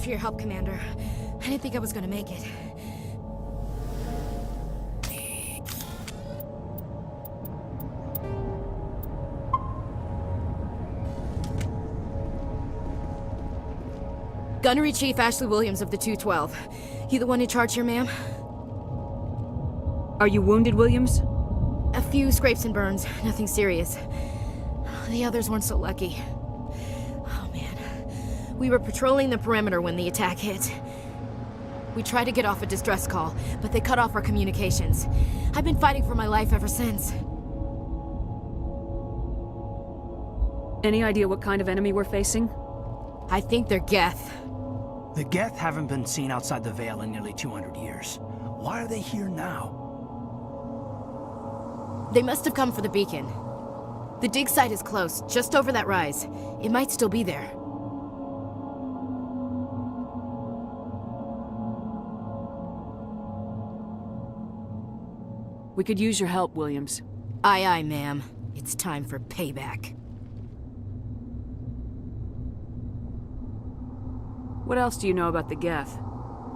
for your help, Commander. I didn't think I was gonna make it. Gunnery Chief Ashley Williams of the 212. You the one in charge here, ma'am? Are you wounded, Williams? A few scrapes and burns, nothing serious. The others weren't so lucky. Oh man. We were patrolling the perimeter when the attack hit. We tried to get off a distress call, but they cut off our communications. I've been fighting for my life ever since. Any idea what kind of enemy we're facing? I think they're Geth. The Geth haven't been seen outside the Veil in nearly 200 years. Why are they here now? They must have come for the beacon. The dig site is close, just over that rise. It might still be there. We could use your help, Williams. Aye, aye, ma'am. It's time for payback. What else do you know about the Geth?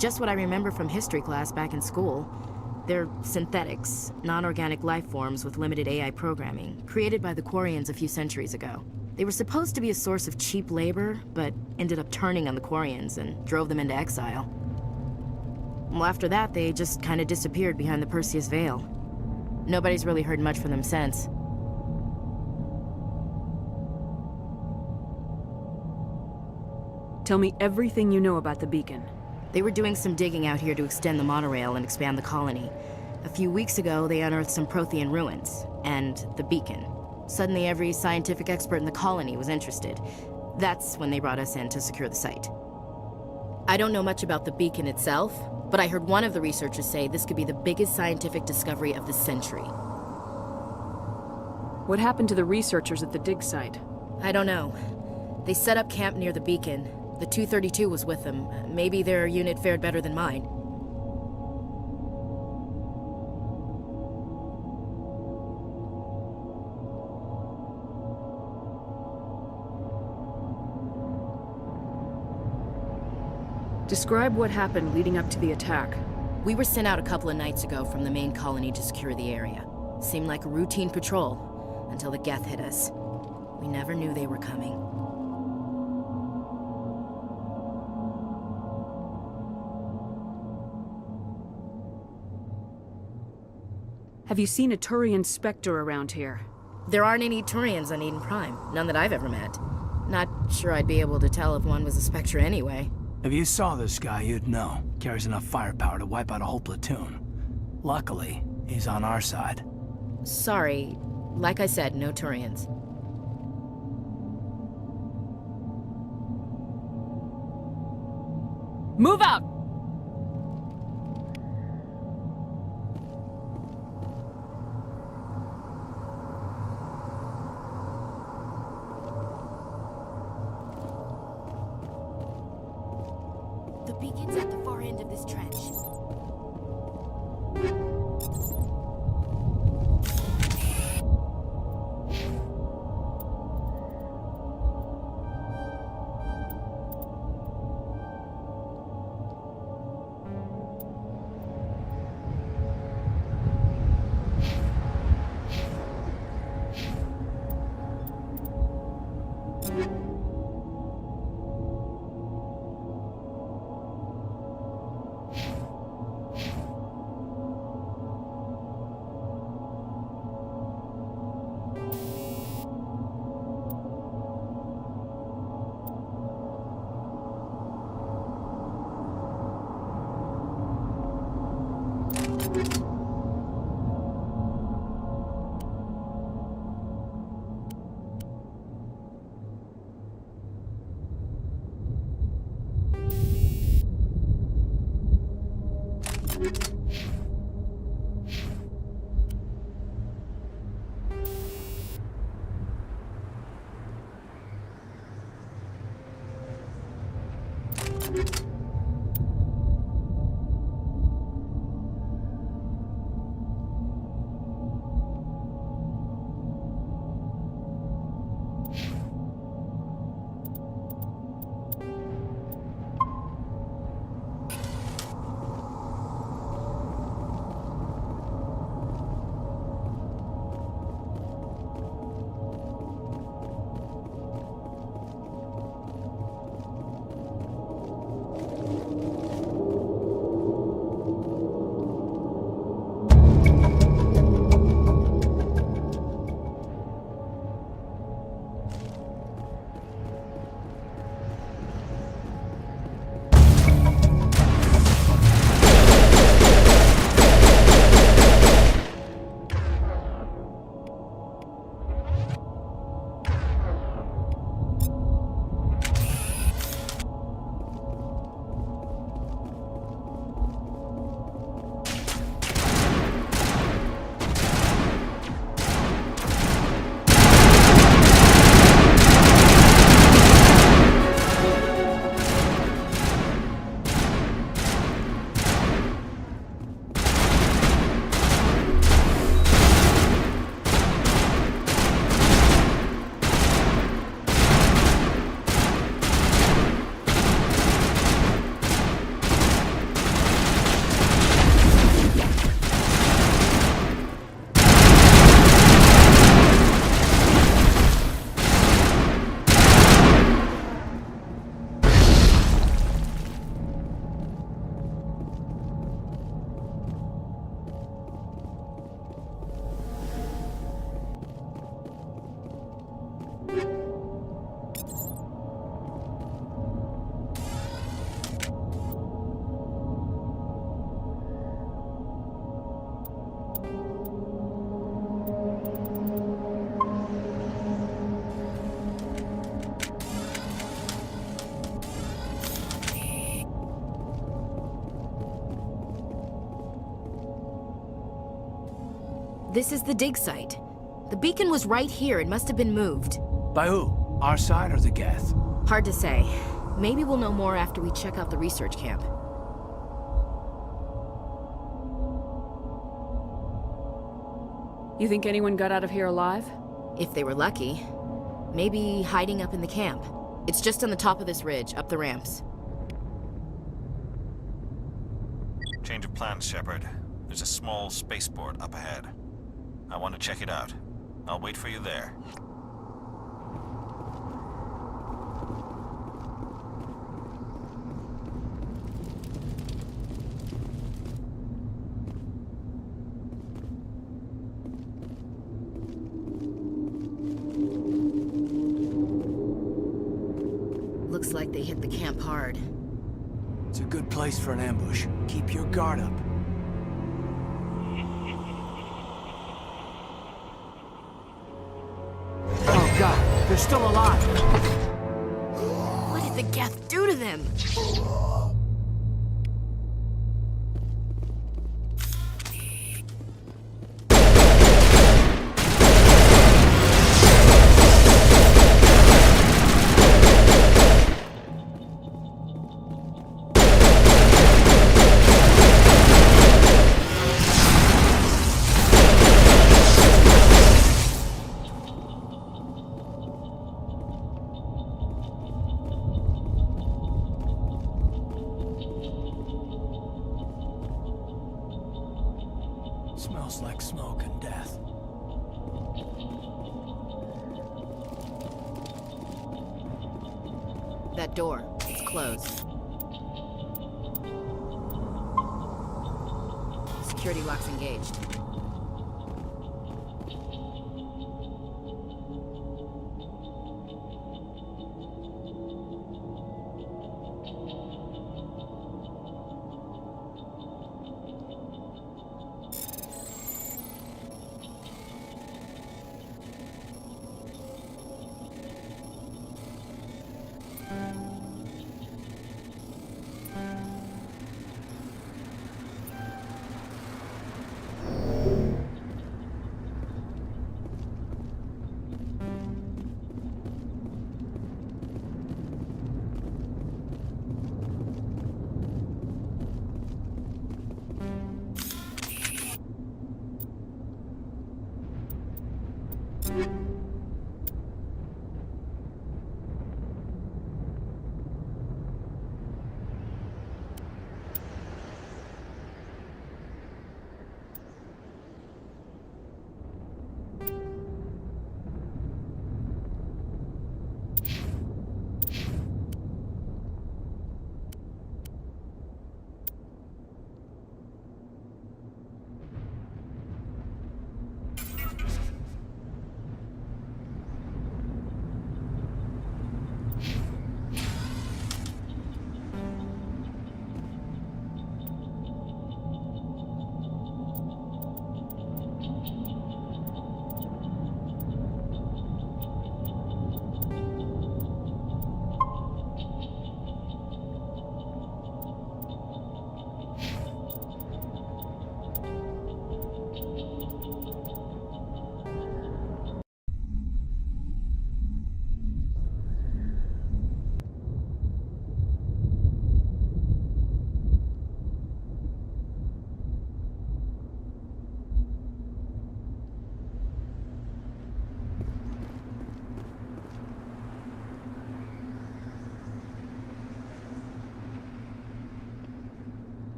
Just what I remember from history class back in school. They're synthetics, non-organic life forms with limited AI programming, created by the Quarians a few centuries ago. They were supposed to be a source of cheap labor, but ended up turning on the Quarians and drove them into exile. Well, after that, they just kind of disappeared behind the Perseus Veil. Nobody's really heard much from them since. Tell me everything you know about the beacon. They were doing some digging out here to extend the monorail and expand the colony. A few weeks ago, they unearthed some Prothean ruins, and the beacon. Suddenly, every scientific expert in the colony was interested. That's when they brought us in to secure the site. I don't know much about the beacon itself, but I heard one of the researchers say this could be the biggest scientific discovery of the century. What happened to the researchers at the dig site? I don't know. They set up camp near the beacon. The 232 was with them. Maybe their unit fared better than mine. Describe what happened leading up to the attack. We were sent out a couple of nights ago from the main colony to secure the area. Seemed like a routine patrol, until the Geth hit us. We never knew they were coming. Have you seen a Turian Spectre around here? There aren't any Turians on Eden Prime. None that I've ever met. Not sure I'd be able to tell if one was a Spectre anyway. If you saw this guy, you'd know. Carries enough firepower to wipe out a whole platoon. Luckily, he's on our side. Sorry. Like I said, no Turians. Move out! The beacon's at the far end of this trench. This is the dig site. The beacon was right here. It must have been moved. By who? Our side or the Geth? Hard to say. Maybe we'll know more after we check out the research camp. You think anyone got out of here alive? If they were lucky. Maybe hiding up in the camp. It's just on the top of this ridge, up the ramps. Change of plans, Shepard. There's a small spaceport up ahead. I want to check it out. I'll wait for you there. Looks like they hit the camp hard. It's a good place for an ambush. Keep your guard up. Oh god, they're still alive! What did the Geth do to them? Smells like smoke and death. That door, it's closed. Security lock's engaged.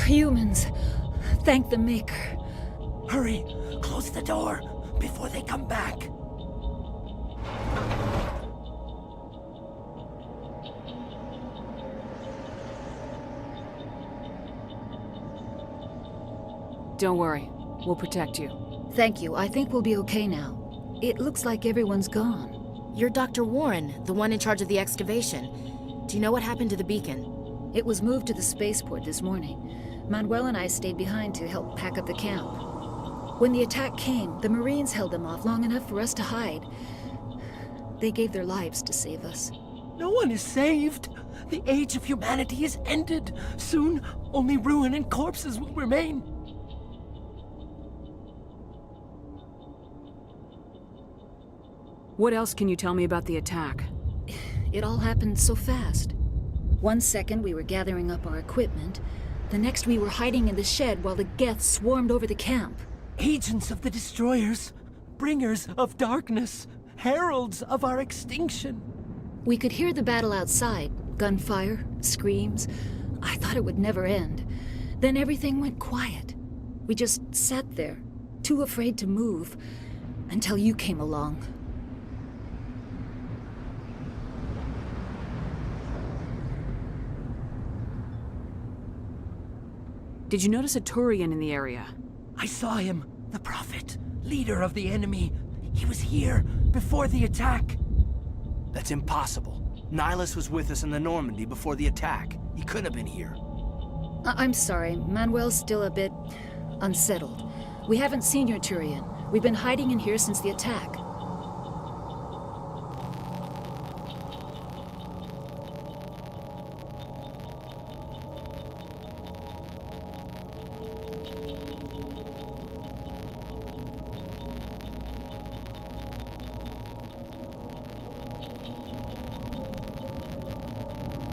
Humans. Thank the Maker. Hurry! Close the door before they come back! Don't worry. We'll protect you. Thank you. I think we'll be okay now. It looks like everyone's gone. You're Dr. Warren, the one in charge of the excavation. Do you know what happened to the beacon? It was moved to the spaceport this morning. Manuel and I stayed behind to help pack up the camp. When the attack came, the Marines held them off long enough for us to hide. They gave their lives to save us. No one is saved. The age of humanity is ended. Soon, only ruin and corpses will remain. What else can you tell me about the attack? It all happened so fast. 1 second we were gathering up our equipment. The next we were hiding in the shed while the Geth swarmed over the camp. Agents of the Destroyers, bringers of darkness, heralds of our extinction. We could hear the battle outside. Gunfire, screams. I thought it would never end. Then everything went quiet. We just sat there, too afraid to move, until you came along. Did you notice a Turian in the area? I saw him, the Prophet, leader of the enemy. He was here before the attack. That's impossible. Nihilus was with us in the Normandy before the attack. He couldn't have been here. I'm sorry, Manuel's still a bit unsettled. We haven't seen your Turian. We've been hiding in here since the attack.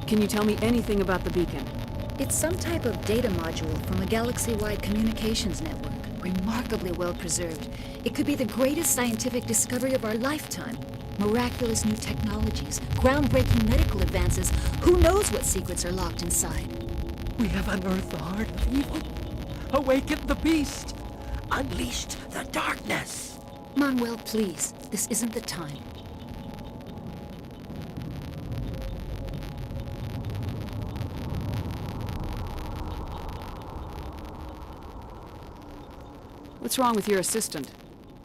Can you tell me anything about the beacon? It's some type of data module from a galaxy-wide communications network. Remarkably well preserved. It could be the greatest scientific discovery of our lifetime. Miraculous new technologies, groundbreaking medical advances. Who knows what secrets are locked inside? We have unearthed the heart of evil, awakened the beast, unleashed the darkness. Manuel, please. This isn't the time. What's wrong with your assistant?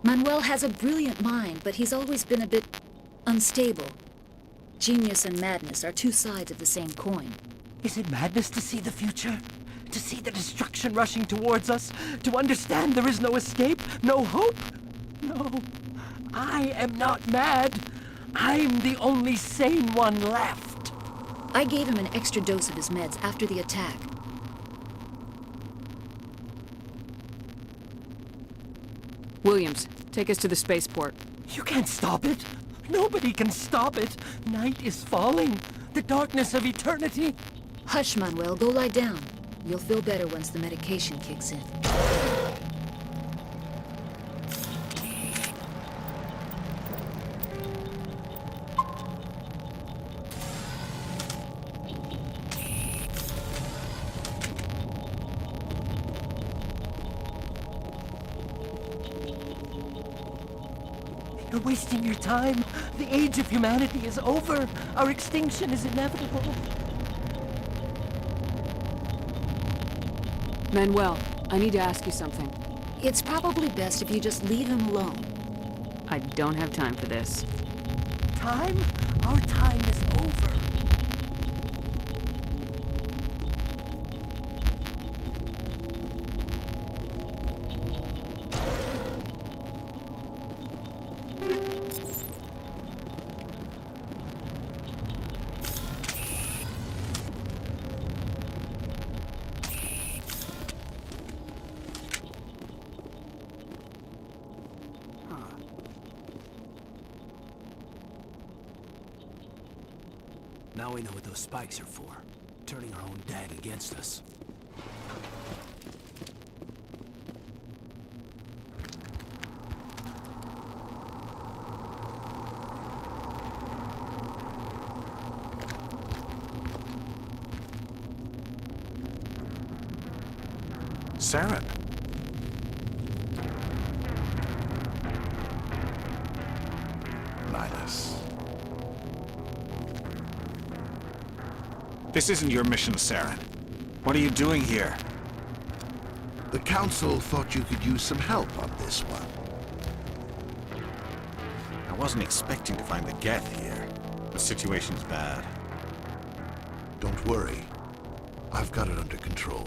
Manuel has a brilliant mind, but he's always been a bit unstable. Genius and madness are two sides of the same coin. Is it madness to see the future? To see the destruction rushing towards us? To understand there is no escape? No hope? No. I am not mad. I'm the only sane one left. I gave him an extra dose of his meds after the attack. Williams, take us to the spaceport. You can't stop it. Nobody can stop it. Night is falling. The darkness of eternity. Hush, Manuel. Go lie down. You'll feel better once the medication kicks in. You're wasting your time. The age of humanity is over. Our extinction is inevitable. Manuel, I need to ask you something. It's probably best if you just leave him alone. I don't have time for this. Time? Our time is over. Now we know what those spikes are for. Turning our own dag against us. Saren. Nihilus. This isn't your mission, Saren. What are you doing here? The Council thought you could use some help on this one. I wasn't expecting to find the Geth here. The situation's bad. Don't worry. I've got it under control.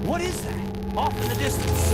What is that? Off in the distance.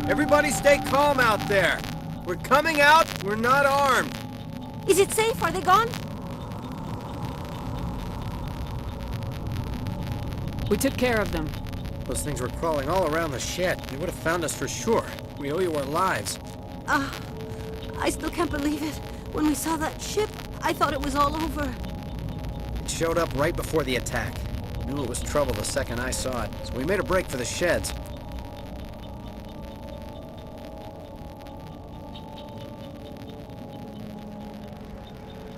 Everybody stay calm out there. We're coming out, we're not armed. Is it safe? Are they gone? We took care of them. Those things were crawling all around the shed. They would have found us for sure. We owe you our lives. I still can't believe it. When we saw that ship, I thought it was all over. It showed up right before the attack. Knew it was trouble the second I saw it, so we made a break for the sheds.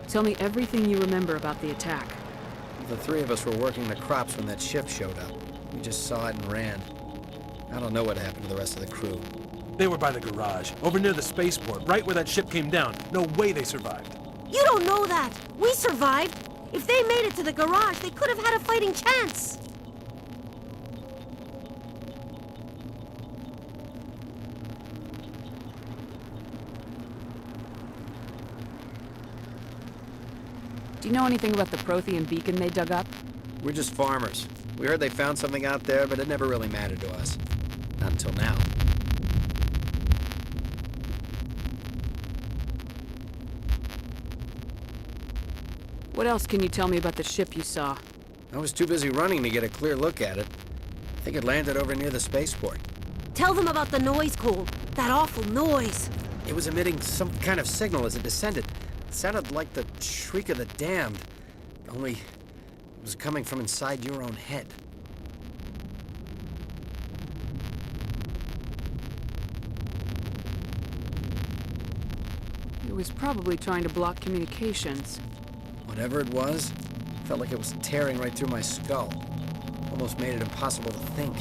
Tell me everything you remember about the attack. The three of us were working the crops when that ship showed up. We just saw it and ran. I don't know what happened to the rest of the crew. They were by the garage, over near the spaceport, right where that ship came down. No way they survived. You don't know that. We survived. If they made it to the garage, they could have had a fighting chance. Do you know anything about the Prothean beacon they dug up? We're just farmers. We heard they found something out there, but it never really mattered to us. Not until now. What else can you tell me about the ship you saw? I was too busy running to get a clear look at it. I think it landed over near the spaceport. Tell them about the noise, Cole. That awful noise. It was emitting some kind of signal as it descended. It sounded like the shriek of the damned, only it was coming from inside your own head. It was probably trying to block communications. Whatever it was, felt like it was tearing right through my skull. Almost made it impossible to think.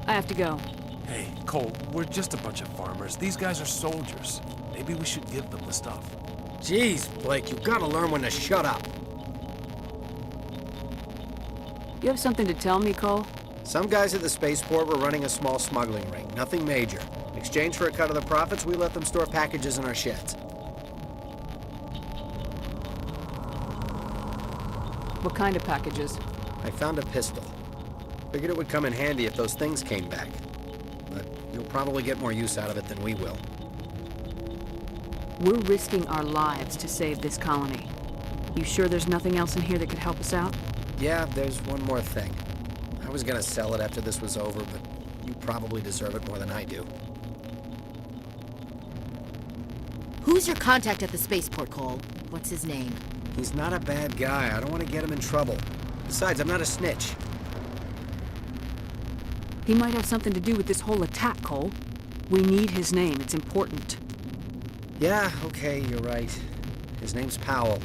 I have to go. Hey, Cole, we're just a bunch of farmers. These guys are soldiers. Maybe we should give them the stuff. Jeez, Blake, you gotta learn when to shut up. You have something to tell me, Cole? Some guys at the spaceport were running a small smuggling ring, nothing major. In exchange for a cut of the profits, we let them store packages in our sheds. What kind of packages? I found a pistol. Figured it would come in handy if those things came back. But you'll probably get more use out of it than we will. We're risking our lives to save this colony. You sure there's nothing else in here that could help us out? Yeah, there's one more thing. I was gonna sell it after this was over, but you probably deserve it more than I do. Who's your contact at the spaceport, Cole? What's his name? He's not a bad guy. I don't want to get him in trouble. Besides, I'm not a snitch. He might have something to do with this whole attack, Cole. We need his name. It's important. Yeah, okay, you're right. His name's Powell.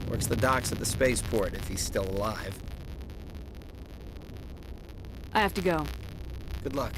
Works the docks at the spaceport, if he's still alive. I have to go. Good luck.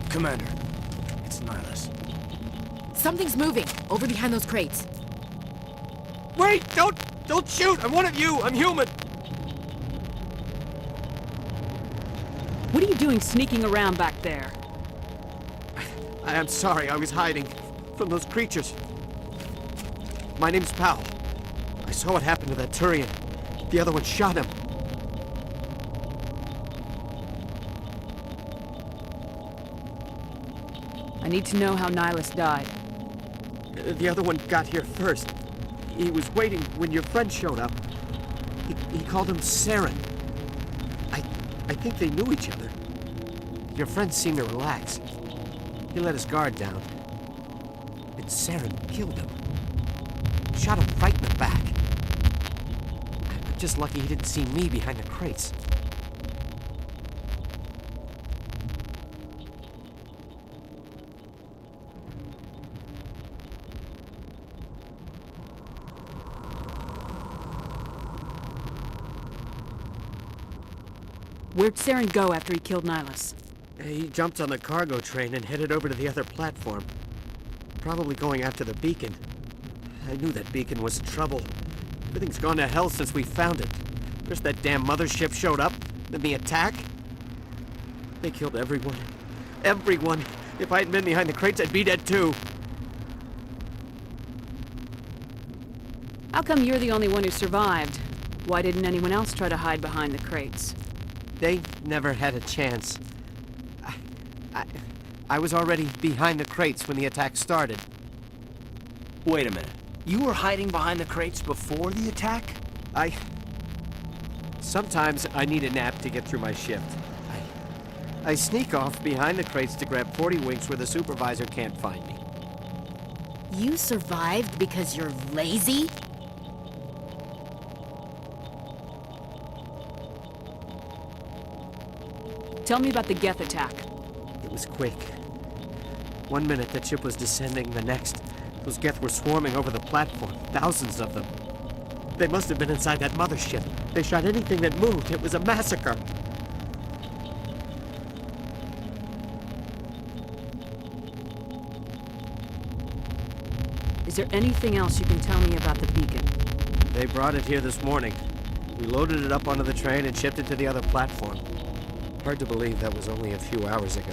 Commander, it's Nihlus. Something's moving, over behind those crates. Wait! Don't shoot! I'm one of you! I'm human! What are you doing sneaking around back there? I am sorry, I was hiding from those creatures. My name's Powell. I saw what happened to that Turian. The other one shot him. I need to know how Nihlus died. The other one got here first. He was waiting when your friend showed up. He called him Saren. I think they knew each other. Your friend seemed to relax. He let his guard down. And Saren killed him. Shot him right in the back. I'm just lucky he didn't see me behind the crates. Where'd Saren go after he killed Nihilus? He jumped on the cargo train and headed over to the other platform. Probably going after the beacon. I knew that beacon was trouble. Everything's gone to hell since we found it. First that damn mothership showed up, then the attack. They killed everyone. Everyone! If I hadn't been behind the crates, I'd be dead too. How come you're the only one who survived? Why didn't anyone else try to hide behind the crates? They never had a chance. I was already behind the crates when the attack started. Wait a minute. You were hiding behind the crates before the attack? Sometimes I need a nap to get through my shift. I sneak off behind the crates to grab 40 winks where the supervisor can't find me. You survived because you're lazy? Tell me about the Geth attack. It was quick. 1 minute that ship was descending, the next, those Geth were swarming over the platform. Thousands of them. They must have been inside that mothership. They shot anything that moved. It was a massacre. Is there anything else you can tell me about the beacon? They brought it here this morning. We loaded it up onto the train and shipped it to the other platform. Hard to believe that was only a few hours ago.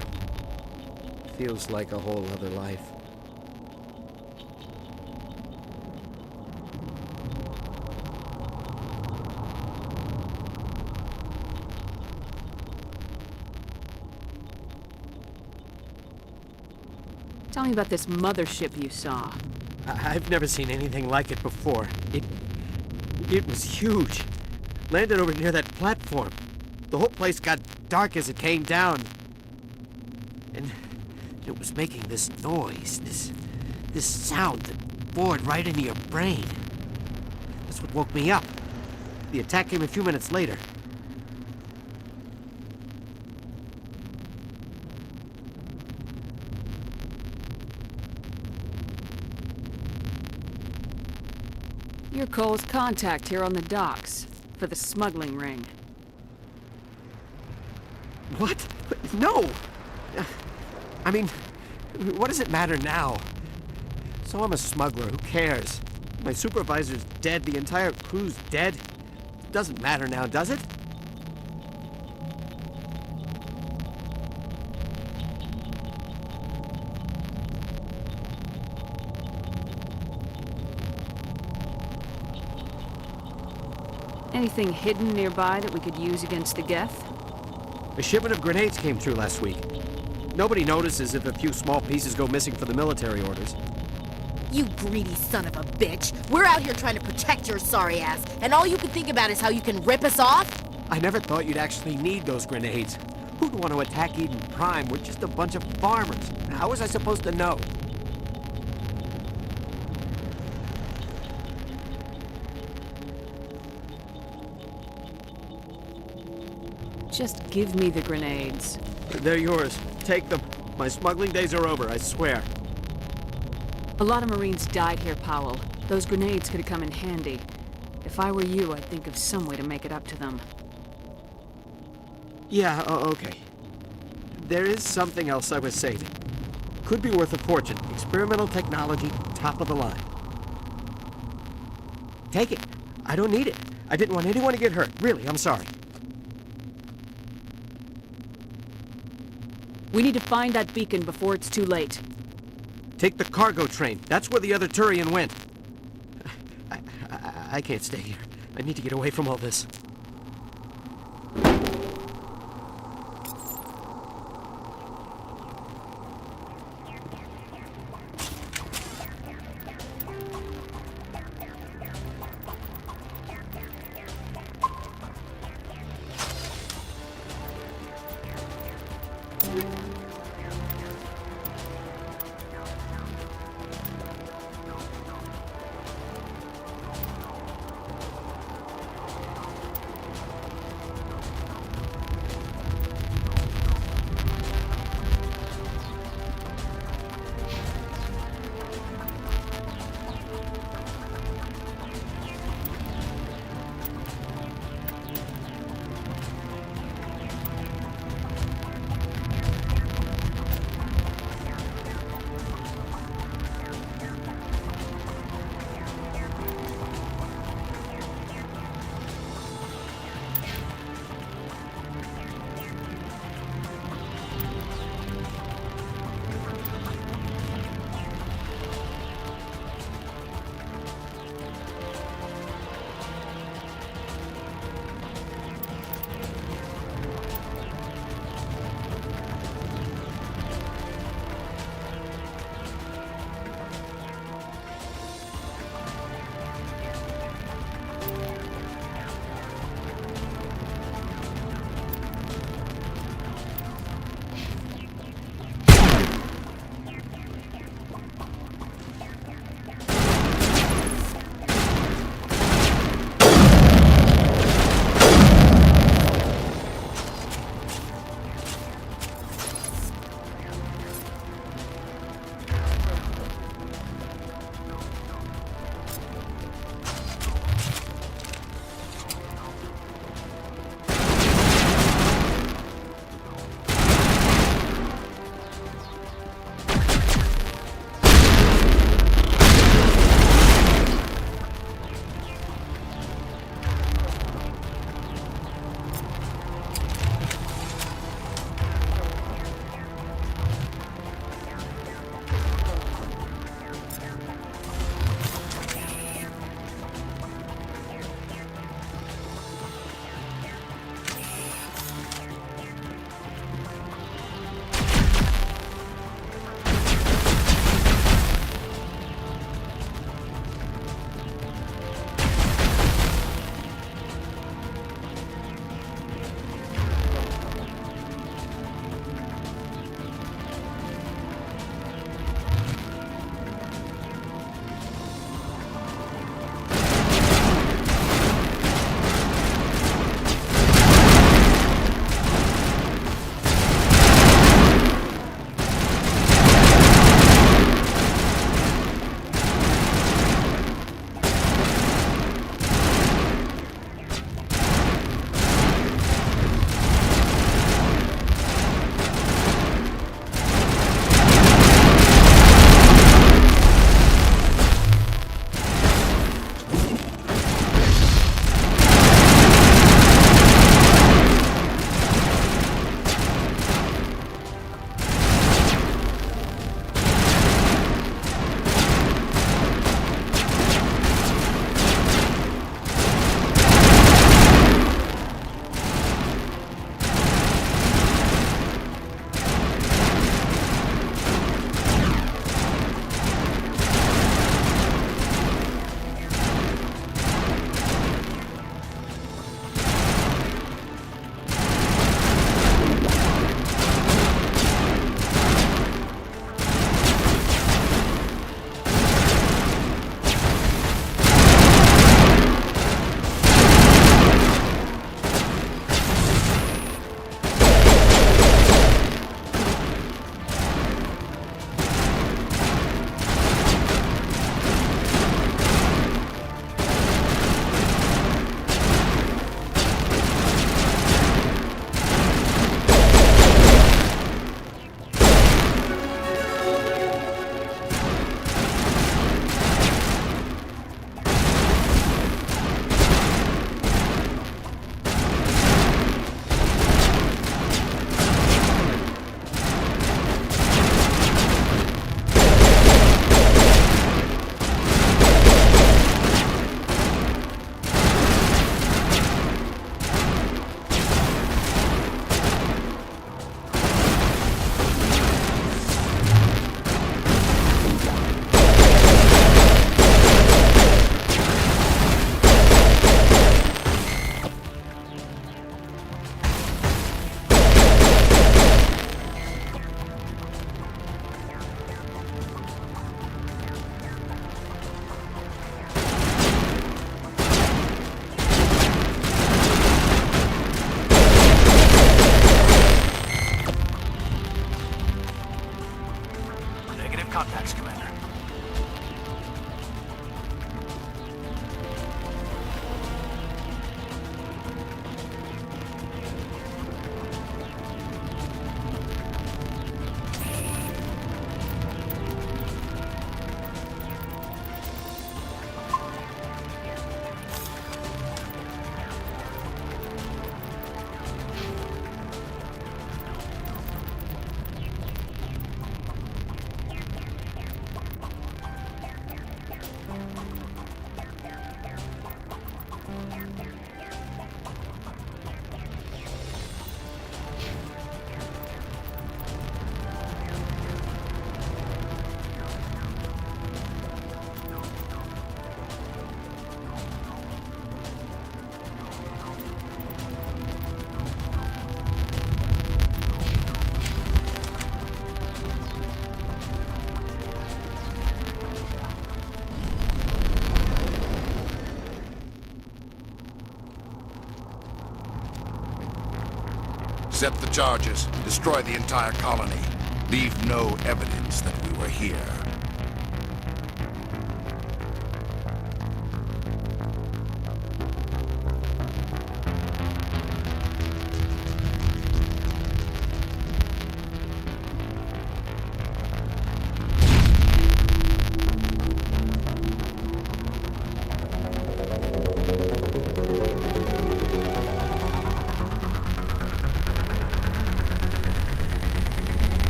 Feels like a whole other life. Tell me about this mothership you saw. I've never seen anything like it before. It was huge. Landed over near that platform. The whole place got dark as it came down. And it was making this noise, this sound that bored right into your brain. That's what woke me up. The attack came a few minutes later. You're Cole's contact here on the docks for the smuggling ring. What? No! I mean, what does it matter now? So I'm a smuggler, who cares? My supervisor's dead, the entire crew's dead. Doesn't matter now, does it? Anything hidden nearby that we could use against the Geth? A shipment of grenades came through last week. Nobody notices if a few small pieces go missing for the military orders. You greedy son of a bitch! We're out here trying to protect your sorry ass, and all you can think about is how you can rip us off? I never thought you'd actually need those grenades. Who'd want to attack Eden Prime? We're just a bunch of farmers. How was I supposed to know? Just give me the grenades. They're yours. Take them. My smuggling days are over, I swear. A lot of Marines died here, Powell. Those grenades could have come in handy. If I were you, I'd think of some way to make it up to them. Yeah, okay. There is something else I was saving. Could be worth a fortune. Experimental technology, top of the line. Take it. I don't need it. I didn't want anyone to get hurt. Really, I'm sorry. We need to find that beacon before it's too late. Take the cargo train. That's where the other Turian went. I can't stay here. I need to get away from all this. Contacts, Commander. Set the charges. Destroy the entire colony. Leave no evidence that we were here.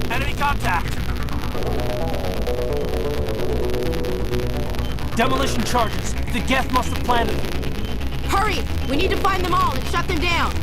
Enemy contact! Demolition charges. The Geth must have planted them. Hurry! We need to find them all and shut them down!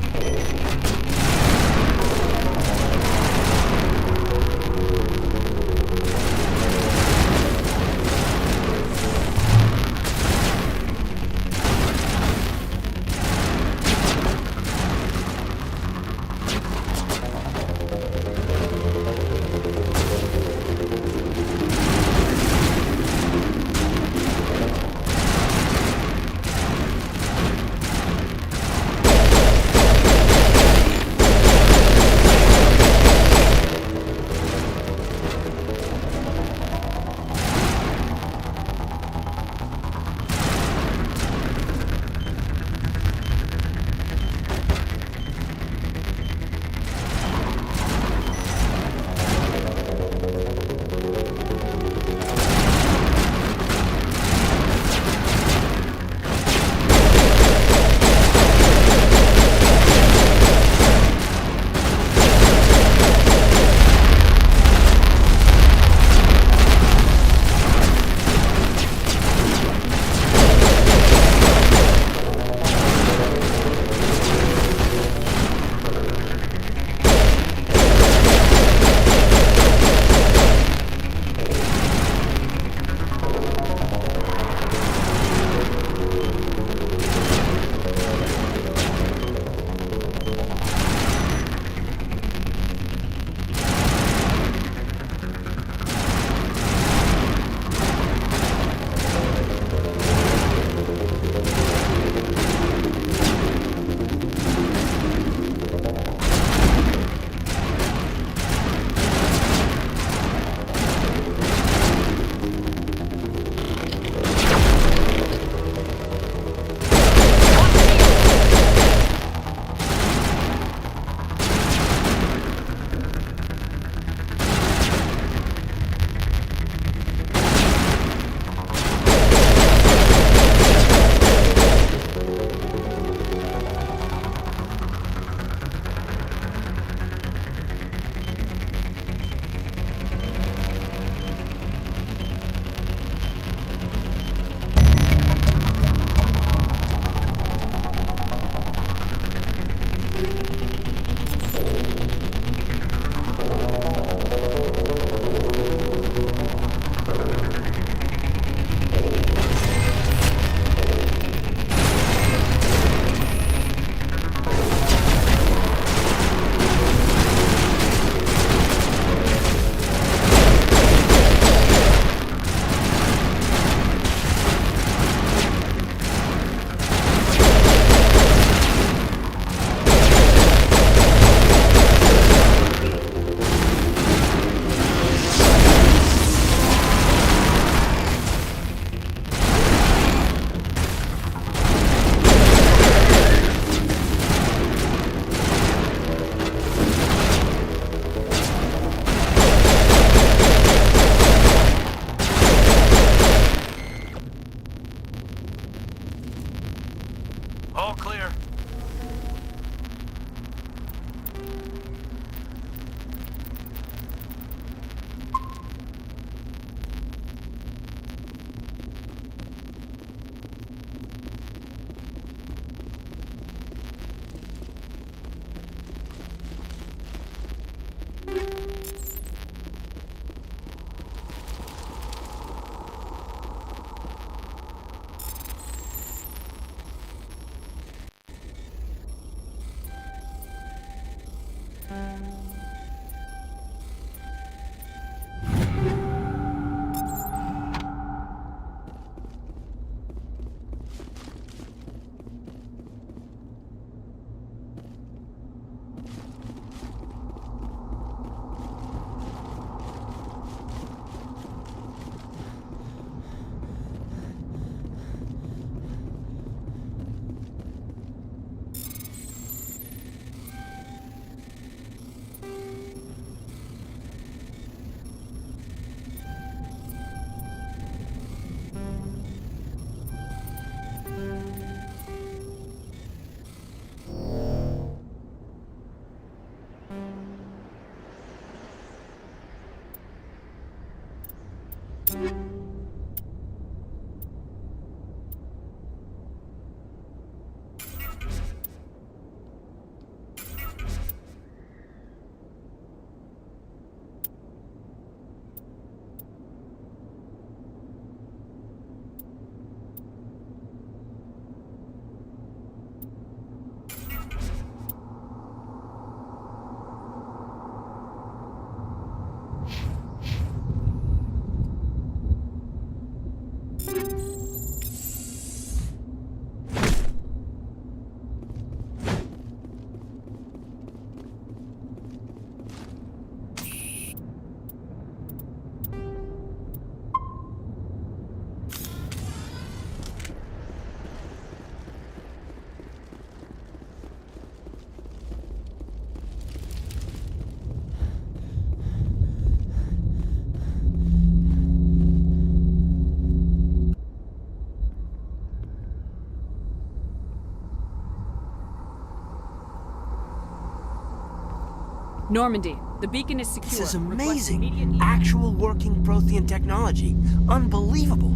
Normandy, the beacon is secure. This is Request amazing. immediate- Actual working Prothean technology. Unbelievable.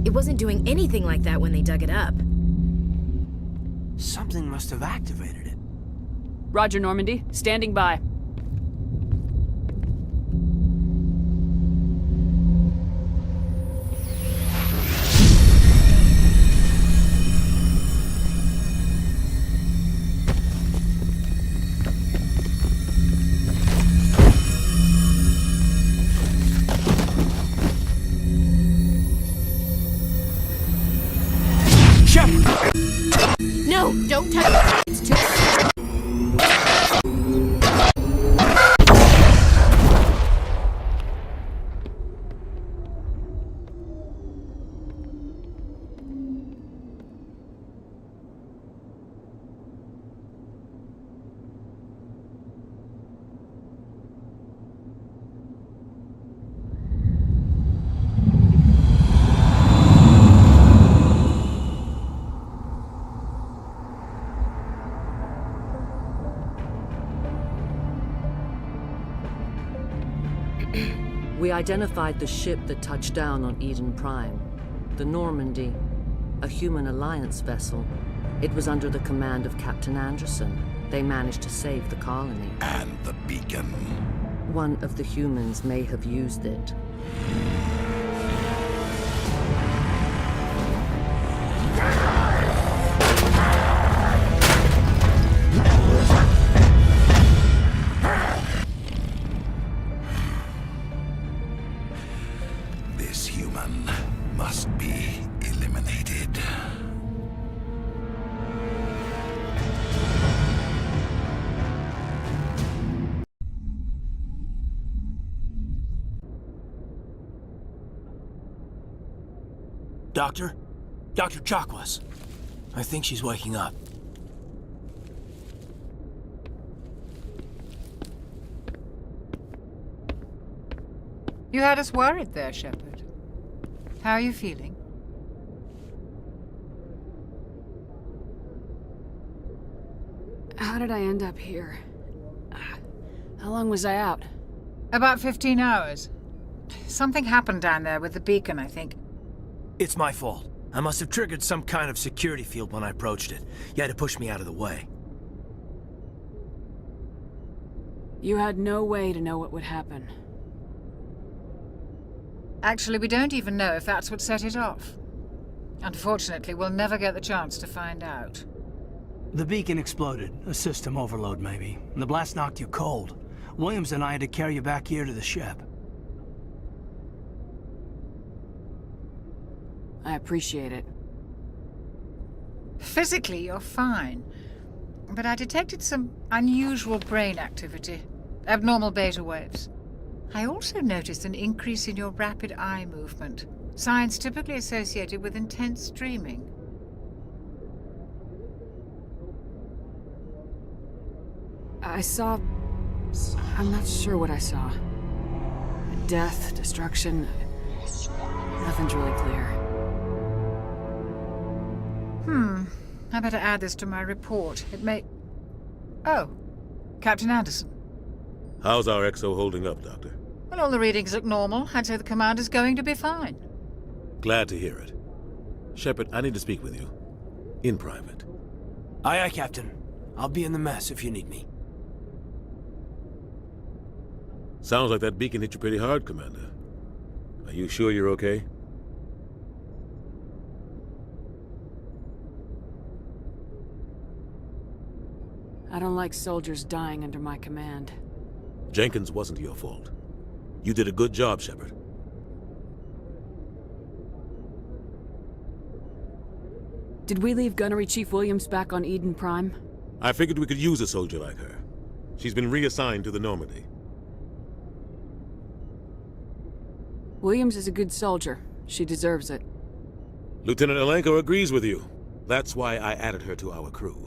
It wasn't doing anything like that when they dug it up. Something must have activated it. Roger, Normandy. Standing by. No, don't touch it. It's too... We identified the ship that touched down on Eden Prime, the Normandy, a human alliance vessel. It was under the command of Captain Anderson. They managed to save the colony. And the beacon. One of the humans may have used it. This human must be eliminated. Doctor? Dr. Chakwas. I think she's waking up. You had us worried there, Shepard. How are you feeling? How did I end up here? How long was I out? About 15 hours. Something happened down there with the beacon, I think. It's my fault. I must have triggered some kind of security field when I approached it. You had to push me out of the way. You had no way to know what would happen. Actually, we don't even know if that's what set it off. Unfortunately, we'll never get the chance to find out. The beacon exploded. A system overload, maybe. The blast knocked you cold. Williams and I had to carry you back here to the ship. I appreciate it. Physically, you're fine. But I detected some unusual brain activity. Abnormal beta waves. I also noticed an increase in your rapid eye movement. Signs typically associated with intense dreaming. I saw... I'm not sure what I saw. Death, destruction... Nothing's really clear. I better add this to my report. It may... Oh, Captain Anderson. How's our XO holding up, Doctor? Well, all the readings look normal. I'd say the commander's going to be fine. Glad to hear it. Shepard, I need to speak with you. In private. Aye, aye, Captain. I'll be in the mess if you need me. Sounds like that beacon hit you pretty hard, Commander. Are you sure you're okay? I don't like soldiers dying under my command. Jenkins wasn't your fault. You did a good job, Shepard. Did we leave Gunnery Chief Williams back on Eden Prime? I figured we could use a soldier like her. She's been reassigned to the Normandy. Williams is a good soldier. She deserves it. Lieutenant Alenko agrees with you. That's why I added her to our crew.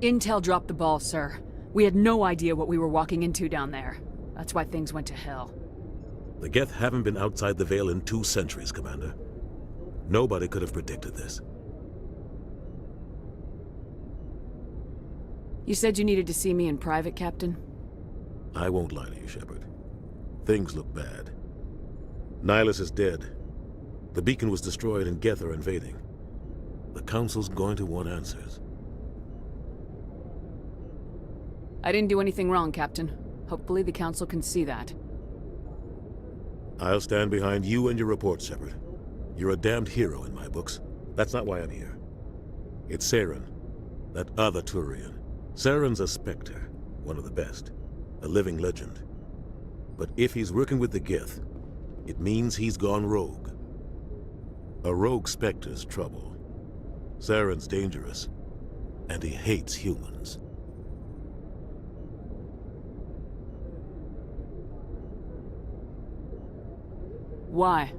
Intel dropped the ball, sir. We had no idea what we were walking into down there. That's why things went to hell. The Geth haven't been outside the Veil in 2 centuries, Commander. Nobody could have predicted this. You said you needed to see me in private, Captain? I won't lie to you, Shepard. Things look bad. Nihilus is dead. The beacon was destroyed and Geth are invading. The Council's going to want answers. I didn't do anything wrong, Captain. Hopefully the Council can see that. I'll stand behind you and your report, Shepard. You're a damned hero in my books. That's not why I'm here. It's Saren, that other Turian. Saren's a Spectre, one of the best. A living legend. But if he's working with the Geth, it means he's gone rogue. A rogue Spectre's trouble. Saren's dangerous, and he hates humans. Why?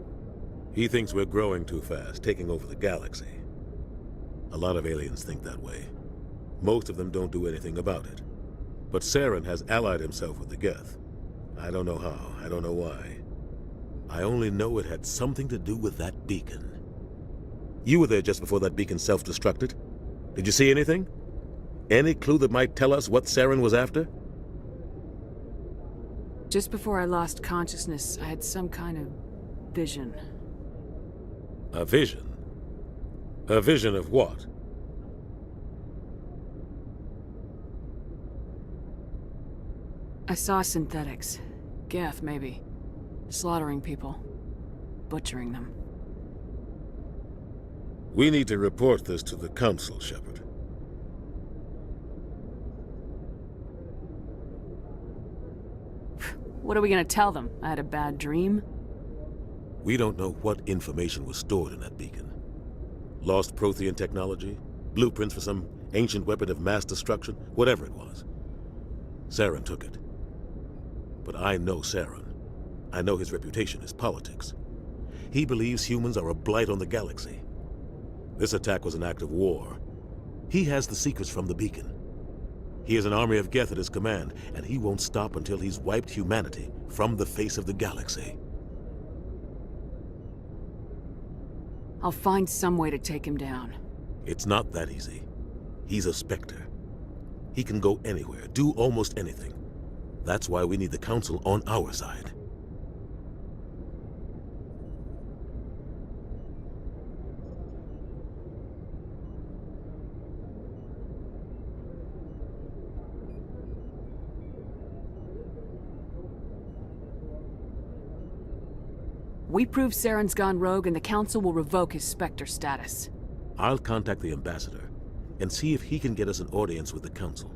He thinks we're growing too fast, taking over the galaxy. A lot of aliens think that way. Most of them don't do anything about it. But Saren has allied himself with the Geth. I don't know how, I don't know why. I only know it had something to do with that beacon. You were there just before that beacon self-destructed. Did you see anything? Any clue that might tell us what Saren was after? Just before I lost consciousness, I had some kind of vision. A vision? A vision of what? I saw synthetics. Geth, maybe. Slaughtering people. Butchering them. We need to report this to the Council, Shepard. What are we gonna tell them? I had a bad dream? We don't know what information was stored in that beacon. Lost Prothean technology? Blueprints for some ancient weapon of mass destruction? Whatever it was. Saren took it. But I know Saren. I know his reputation is politics. He believes humans are a blight on the galaxy. This attack was an act of war. He has the secrets from the beacon. He has an army of Geth at his command, and he won't stop until he's wiped humanity from the face of the galaxy. I'll find some way to take him down. It's not that easy. He's a Spectre. He can go anywhere, do almost anything. That's why we need the Council on our side. We prove Saren's gone rogue and the Council will revoke his Spectre status. I'll contact the Ambassador and see if he can get us an audience with the Council.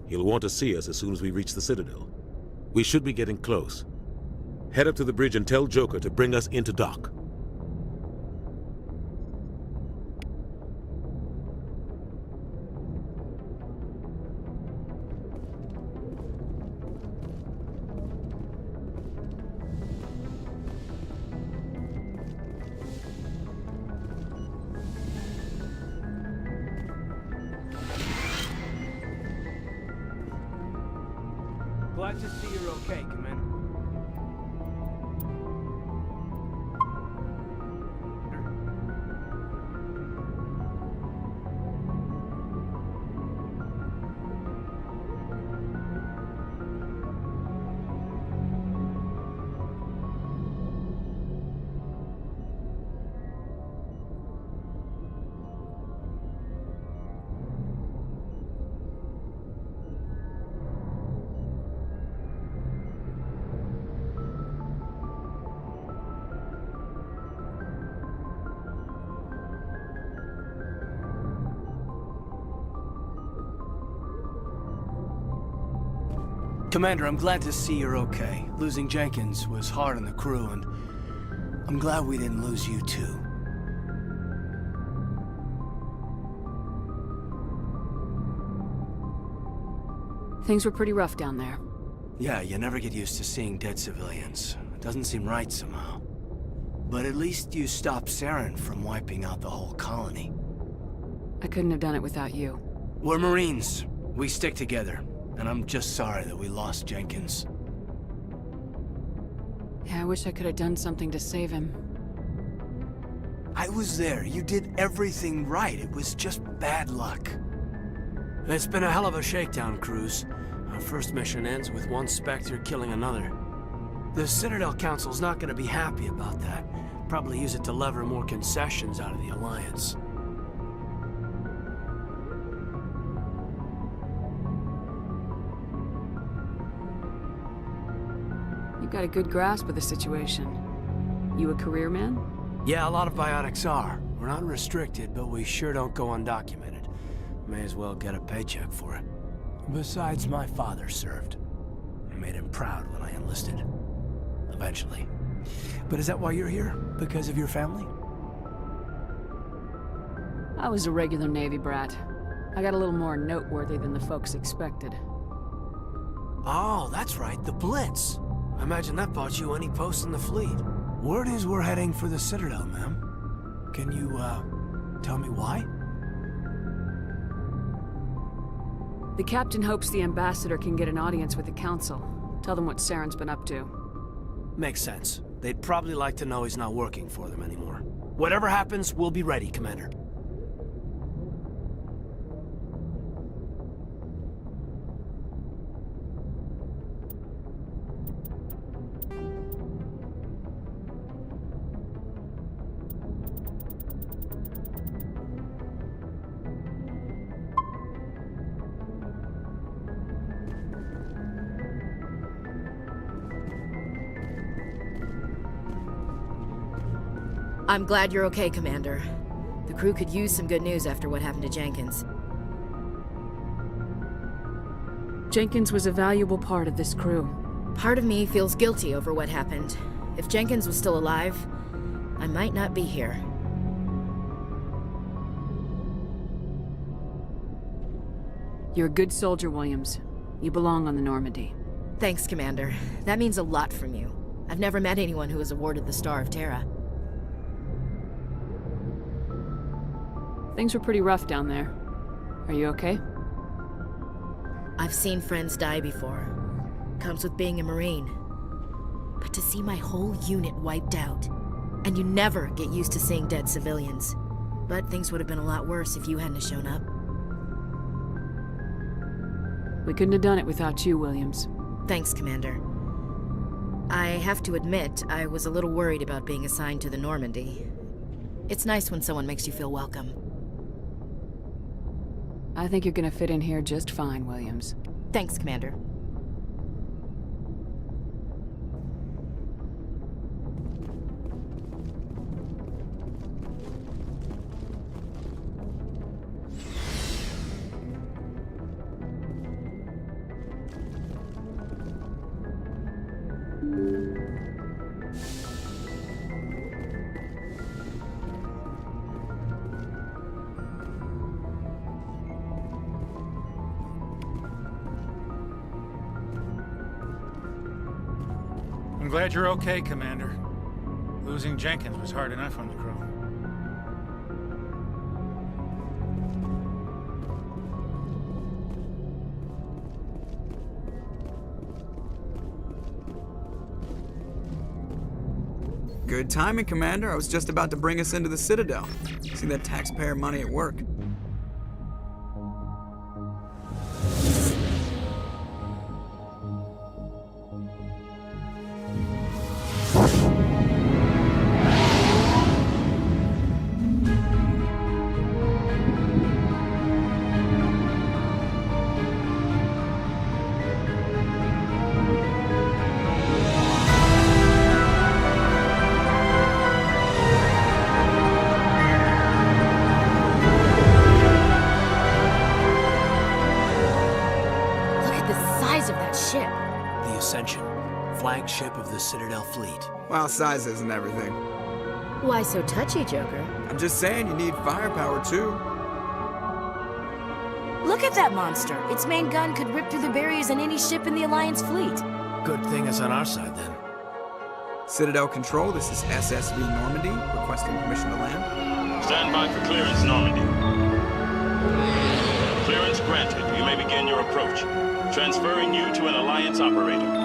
He'll want to see us as soon as we reach the Citadel. We should be getting close. Head up to the bridge and tell Joker to bring us into dock. Glad to see you're okay, Commander. Commander, I'm glad to see you're okay. Losing Jenkins was hard on the crew, and I'm glad we didn't lose you too. Things were pretty rough down there. Yeah, you never get used to seeing dead civilians. It doesn't seem right somehow. But at least you stopped Saren from wiping out the whole colony. I couldn't have done it without you. We're Marines. We stick together. And I'm just sorry that we lost Jenkins. Yeah, I wish I could have done something to save him. I was there. You did everything right. It was just bad luck. It's been a hell of a shakedown, Cruz. Our first mission ends with one Spectre killing another. The Citadel Council's not gonna be happy about that. Probably use it to lever more concessions out of the Alliance. You've got a good grasp of the situation. You a career man? Yeah, a lot of biotics are. We're not restricted, but we sure don't go undocumented. May as well get a paycheck for it. Besides, my father served. I made him proud when I enlisted. Eventually. But is that why you're here? Because of your family? I was a regular Navy brat. I got a little more noteworthy than the folks expected. Oh, that's right, the Blitz. I imagine that bought you any post in the fleet. Word is we're heading for the Citadel, ma'am. Can you, tell me why? The captain hopes the ambassador can get an audience with the council. Tell them what Saren's been up to. Makes sense. They'd probably like to know he's not working for them anymore. Whatever happens, we'll be ready, Commander. I'm glad you're okay, Commander. The crew could use some good news after what happened to Jenkins. Jenkins was a valuable part of this crew. Part of me feels guilty over what happened. If Jenkins was still alive, I might not be here. You're a good soldier, Williams. You belong on the Normandy. Thanks, Commander. That means a lot from you. I've never met anyone who was awarded the Star of Terra. Things were pretty rough down there. Are you okay? I've seen friends die before. Comes with being a Marine. But to see my whole unit wiped out, and you never get used to seeing dead civilians. But things would have been a lot worse if you hadn't shown up. We couldn't have done it without you, Williams. Thanks, Commander. I have to admit, I was a little worried about being assigned to the Normandy. It's nice when someone makes you feel welcome. I think you're gonna fit in here just fine, Williams. Thanks, Commander. I'm glad you're okay, Commander. Losing Jenkins was hard enough on the crew. Good timing, Commander. I was just about to bring us into the Citadel. See that taxpayer money at work. Citadel fleet. Well, size isn't everything. Why so touchy, Joker? I'm just saying you need firepower too. Look at that monster. Its main gun could rip through the barriers in any ship in the Alliance fleet. Good thing it's on our side, then. Citadel Control, this is SSV Normandy, requesting permission to land. Stand by for clearance, Normandy. Clearance granted. You may begin your approach. Transferring you to an Alliance operator.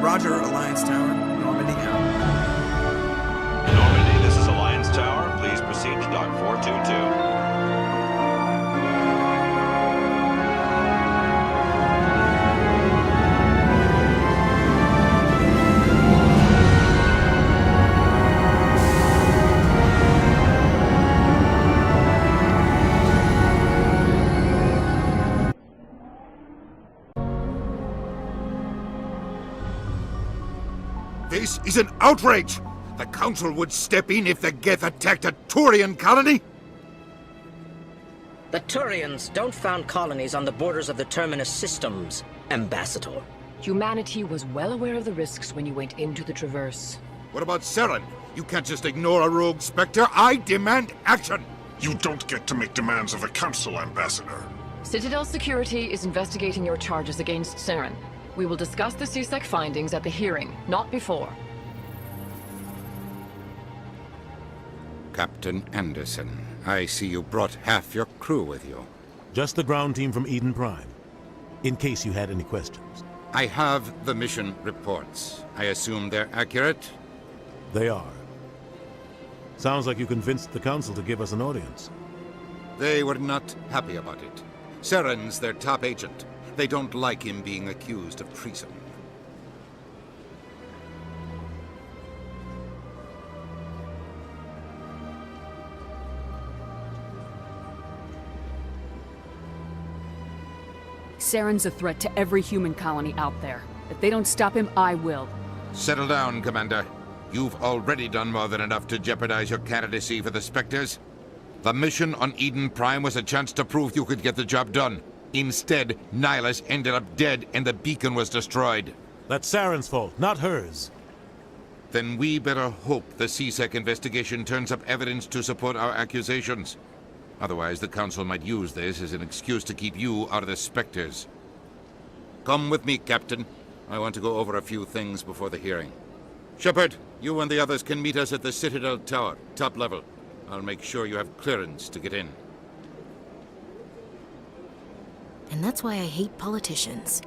Roger, Alliance Tower. Normandy out. Normandy, this is Alliance Tower. Please proceed to Dock 422. This is an outrage! The Council would step in if the Geth attacked a Turian colony? The Turians don't found colonies on the borders of the Terminus systems, Ambassador. Humanity was well aware of the risks when you went into the Traverse. What about Saren? You can't just ignore a rogue Spectre. I demand action! You don't get to make demands of the Council, Ambassador. Citadel Security is investigating your charges against Saren. We will discuss the CSEC findings at the hearing, not before. Captain Anderson, I see you brought half your crew with you. Just the ground team from Eden Prime, in case you had any questions. I have the mission reports. I assume they're accurate? They are. Sounds like you convinced the Council to give us an audience. They were not happy about it. Saren's their top agent. They don't like him being accused of treason. Saren's a threat to every human colony out there. If they don't stop him, I will. Settle down, Commander. You've already done more than enough to jeopardize your candidacy for the Spectres. The mission on Eden Prime was a chance to prove you could get the job done. Instead, Nihilus ended up dead and the beacon was destroyed. That's Saren's fault, not hers. Then we better hope the CSEC investigation turns up evidence to support our accusations. Otherwise, the Council might use this as an excuse to keep you out of the Spectres. Come with me, Captain. I want to go over a few things before the hearing. Shepard, you and the others can meet us at the Citadel Tower, top level. I'll make sure you have clearance to get in. And that's why I hate politicians.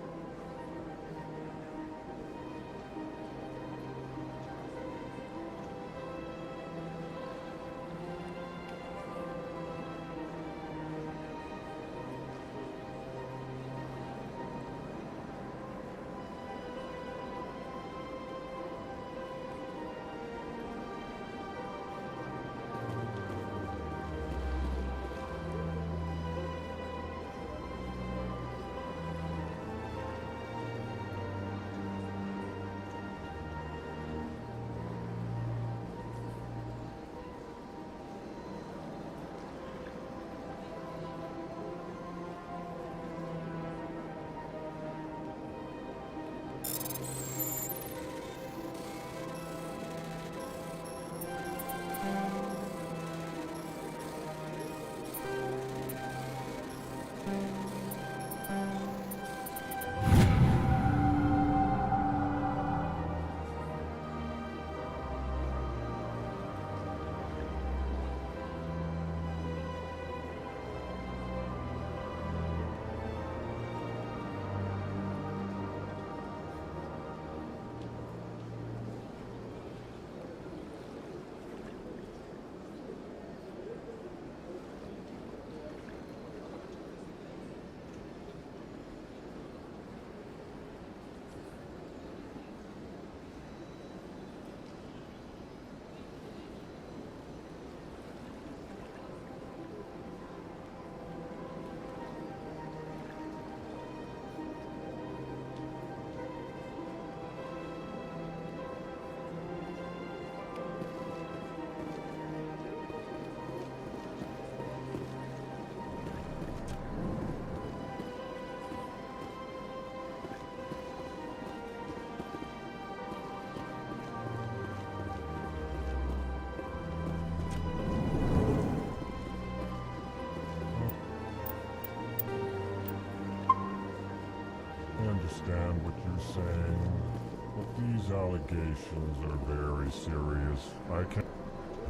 allegations are very serious.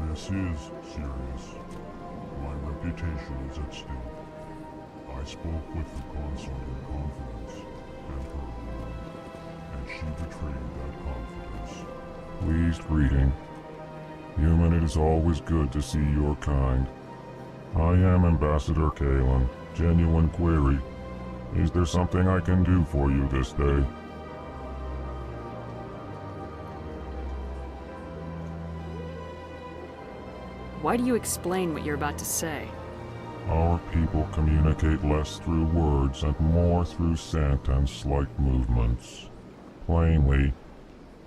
This is serious. My reputation is at stake. I spoke with the consort in confidence, and her word, and she betrayed that confidence. Pleased greeting. Human, it is always good to see your kind. I am Ambassador Kalen. Genuine query. Is there something I can do for you this day? Why do you explain what you're about to say? Our people communicate less through words and more through scent and slight movements. Plainly,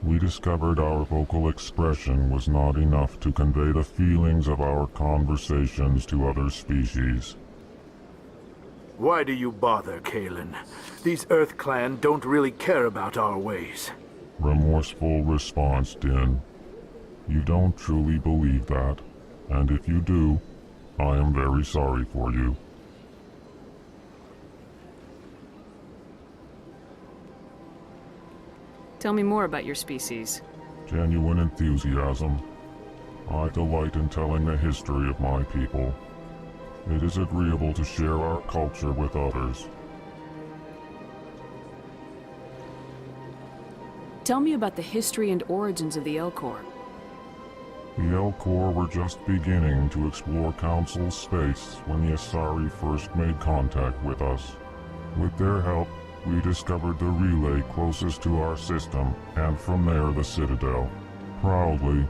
we discovered our vocal expression was not enough to convey the feelings of our conversations to other species. Why do you bother, Kalen? These Earth Clan don't really care about our ways. Remorseful response, Din. You don't truly believe that, and if you do, I am very sorry for you. Tell me more about your species. Genuine enthusiasm. I delight in telling the history of my people. It is agreeable to share our culture with others. Tell me about the history and origins of the Elcor. The Elcor were just beginning to explore Council space when the Asari first made contact with us. With their help, we discovered the relay closest to our system, and from there the Citadel. Proudly,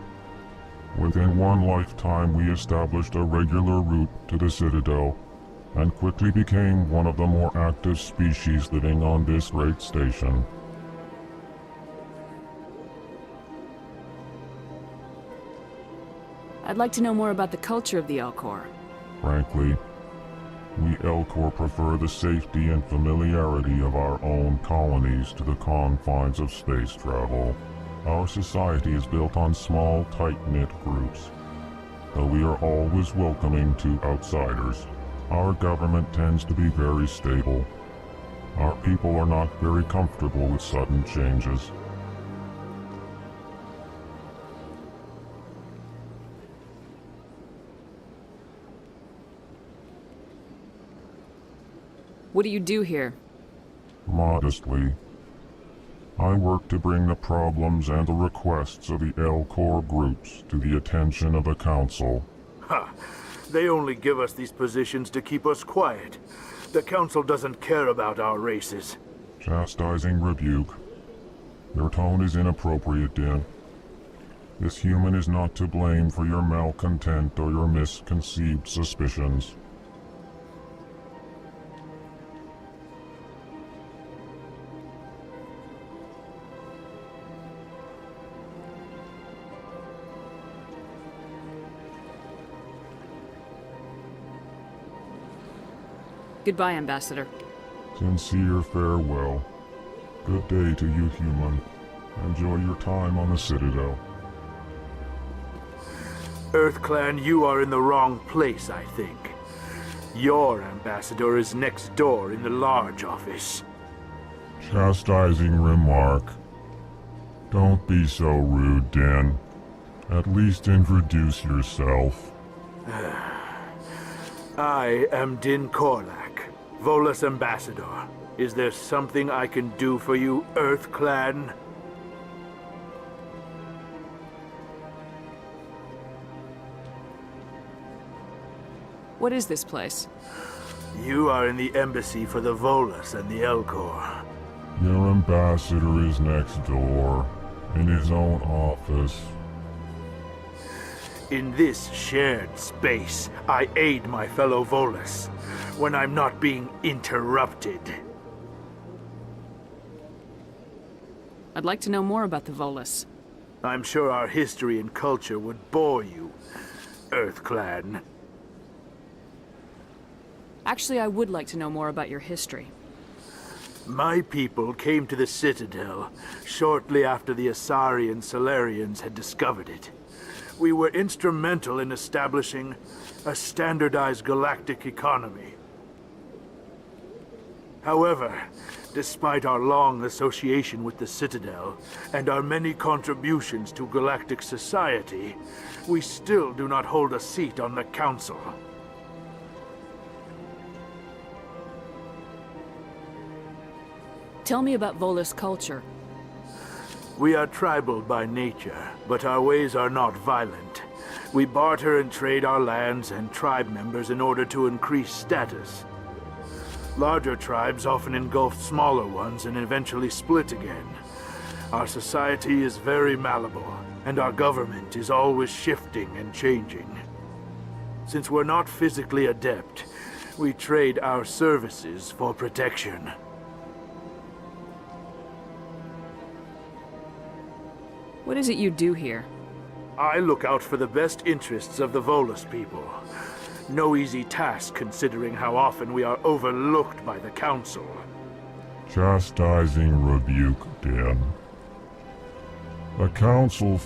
within one lifetime we established a regular route to the Citadel, and quickly became one of the more active species living on this great station. I'd like to know more about the culture of the Elcor. Frankly, we Elcor prefer the safety and familiarity of our own colonies to the confines of space travel. Our society is built on small, tight-knit groups. Though we are always welcoming to outsiders, our government tends to be very stable. Our people are not very comfortable with sudden changes. What do you do here? Modestly, I work to bring the problems and the requests of the Elcor groups to the attention of the Council. Ha! They only give us these positions to keep us quiet. The Council doesn't care about our races. Chastising rebuke. Your tone is inappropriate, Din. This human is not to blame for your malcontent or your misconceived suspicions. Goodbye, Ambassador. Sincere farewell. Good day to you, human. Enjoy your time on the Citadel. Earth Clan, you are in the wrong place, I think. Your ambassador is next door in the large office. Chastising remark. Don't be so rude, Din. At least introduce yourself. I am Din Korlak, Volus Ambassador. Is there something I can do for you, Earth Clan? What is this place? You are in the embassy for the Volus and the Elcor. Your ambassador is next door, in his own office. In this shared space, I aid my fellow Volus when I'm not being interrupted. I'd like to know more about the Volus. I'm sure our history and culture would bore you, Earth Clan. Actually, I would like to know more about your history. My people came to the Citadel shortly after the Asari and Salarians had discovered it. We were instrumental in establishing a standardized galactic economy. However, despite our long association with the Citadel and our many contributions to galactic society, we still do not hold a seat on the Council. Tell me about Volus culture. We are tribal by nature, but our ways are not violent. We barter and trade our lands and tribe members in order to increase status. Larger tribes often engulf smaller ones and eventually split again. Our society is very malleable, and our government is always shifting and changing. Since we're not physically adept, we trade our services for protection. What is it you do here? I look out for the best interests of the Volus people. No easy task considering how often we are overlooked by the Council. Chastising rebuke, Dan. The Council